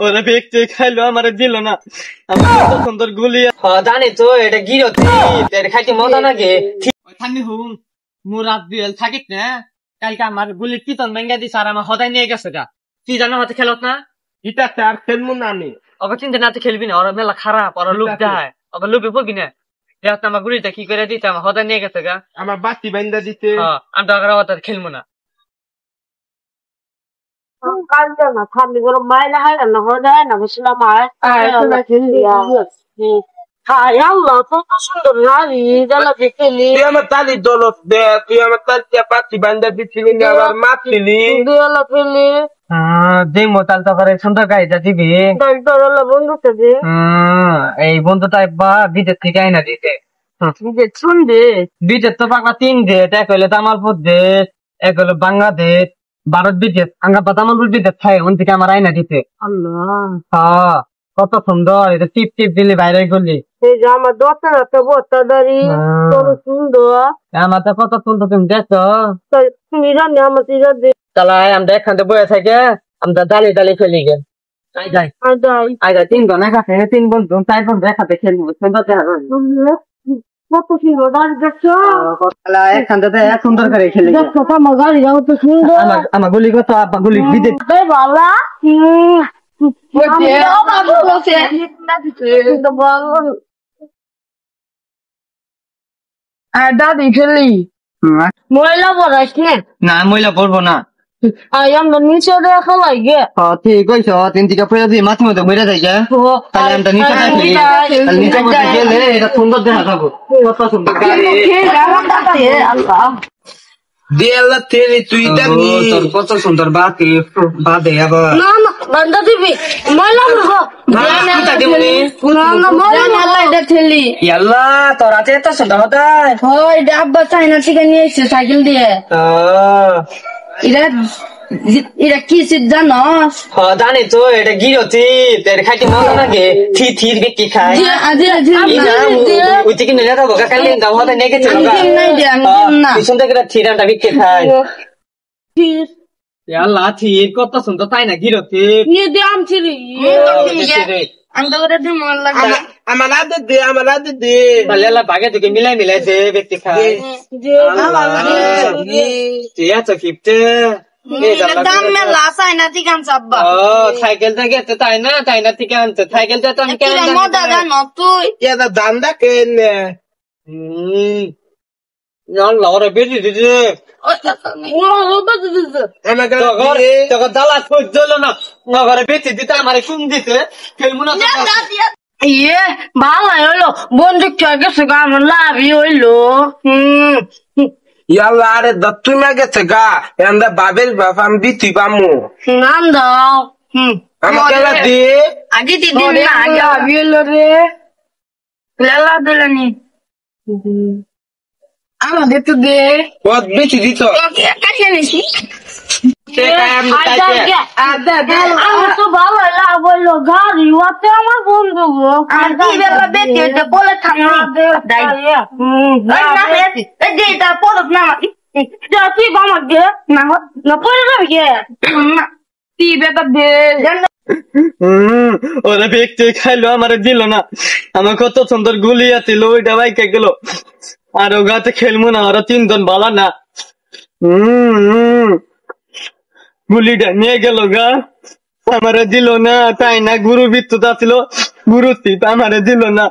ওরা ব্যক্তি খাইলো আমার দিল না। আমার কত সুন্দর গুলি। জানি তো এটা গিরতি এটা খাইতে মজা লাগে। থামি হুন মু রাত বিয়েল থাকিস না কালকে আমার গুলির পিতন ভেঙ্গা দিছে আর আমার হদায় নিয়ে গেছে গা। কি জানো হাতে খেলত না এটা আর খেলবো না আমি। ওকে চিন্তা নাতে খেলবি না, ওরা মেলা খারাপ, ওরা লোক দেয়, ওকে লোভে পড়বি না। দেখ আমার গুলিটা কি করে দিতে আমার হদায় নিয়ে গেছে গা। আমার বাতি বাইন্দা দিতে। আমি তো আর খেলবো না। কালকে না খাবি বড় মাইলা হয় না হদায় না বুঝলাম আর হায় আল্লাহ কত সুন্দর নারী জ্বালাতে খেলি। তুই আমার তালি দলত দে, তুই আমার তালিয়া পাতি বাইন্দা দিচ্ছিলি আবার মাতলি জ্বালা খেলি। যে মোতাল তো করে সুন্দর গাড়িটা দিবি। বন্ধুকে দে এই বন্ধুটা বা বিদেশ থেকে আইনা দিতে। শুনবে বিদেশ তো পাকবা 3 দেশ, এক হইলে তামালপুর দেশ, এক হলো বাংলাদেশ, ভারত বিদেশ। আঙ্গা তামালপুর বিদেশ খাই ওন থেকে আমার আইনা দিতে। আল্লাহ হ্যাঁ কত সুন্দর, এটা টিপ টিপ দিলি বাইরে করলি। এই যে আমার দশটা একটা বস্তা দাঁড়ি কত সুন্দর। আমার তো কত সুন্দর, তুমি দেখছো? তুমি জানি আমার চিরা দে তাহলে আমরা এখান থেকে বয়ে থাকে আমরা দালি দালি ফেলি গে। আই যাই আই যাই 3 জন একাতে 3 বন্ধু 4 বন্ধু একাতে খেলবো, সুন্দর দেখা কত সুন্দর দাঁড়ি দেখছো। এখান থেকে সুন্দর করে খেলি। দেখছো আমার গাড়ি যাও তো সুন্দর। আমার গুলি কত আব্বা গুলি বিদেশ বালা দাদি খেলি ময়লা পড়াস না ময়লা পড়বো না। আমরা নিচে দেখা লাগে ঠিক কইছ, 3 টিকা পয়লা দিয়ে মাছ মধ্যে মরে যায় গে। তাহলে আমরা নিচে থাকি, তাহলে নিচে মধ্যে গেলে এটা সুন্দর দেখা যাবো। কত সুন্দর গাড়ি দেলা তেরি তুই দাবি তোর কত সুন্দর বাতি বাদে আবার না না বান্দা দিবি ময়লা পড়বো না না ময়লা এটা ঠেলি ইয়াল্লা তোর আছে এত সুন্দর হতা। হয় আব্বা চাইনা থেকে নিয়ে এসছে সাইকেল দিয়ে। এটা কি জানো? জানি তো এটা গিরতি এটা খাইতে মজা লাগে। থি থির ব্যক্তি খায় ওই থেকে নিয়ে যাবো কাকালে গাও হতে নিয়ে গেছে পিছন থেকে থিরামটা বিক্রি খায়। আল্লাহ থির কত সুন্দর তাই না গিরতি আমার আদে দে তাহলে আল্লাহ ভাগে থেকে মিলাই মিলাই যে ব্যক্তি খায়। ঠিক আছে কিপতে সাইকেল থেকে তাই না তাই না থেকে আনতে সাইকেল থেকে আমি কেন দান্দা কেনে লড়ে বেশি দিদি তোকে জ্বালা সহ্য হলো না নগরে বেঁচে দিতে আমার কোন দিতে খেলবো না। ইয়ে ভালো হইলো বন্দুক গেছে আমার লাভই হইলো। ইয়াল্লা আরে দত্তুই না গেছে গা এন্দা বাবের বাপ আমি দিতুই পামু নাম দাও আমাকে দি আগে দিদি না লাভই হইলো রে লালা দিলানি আমাদের তো দে কত বেশি দিত কাছে নিছি আমার তো ভালো লাভ হইলো গাড়ি ওতে আমার বন্ধু বলে থাকো ওরা ব্যক্তি খাইলো আমার দিল না। আমার কত সুন্দর গুলি আছিল ওইটা বাইকে গেল আর ও গাতে খেলবো না। ওরা 3 জন বালা না গুলিটা নিয়ে গেল গা আমারে দিল না। তাই না গুরু বিদ্যুৎ আছিল গুরু আমারে দিল না।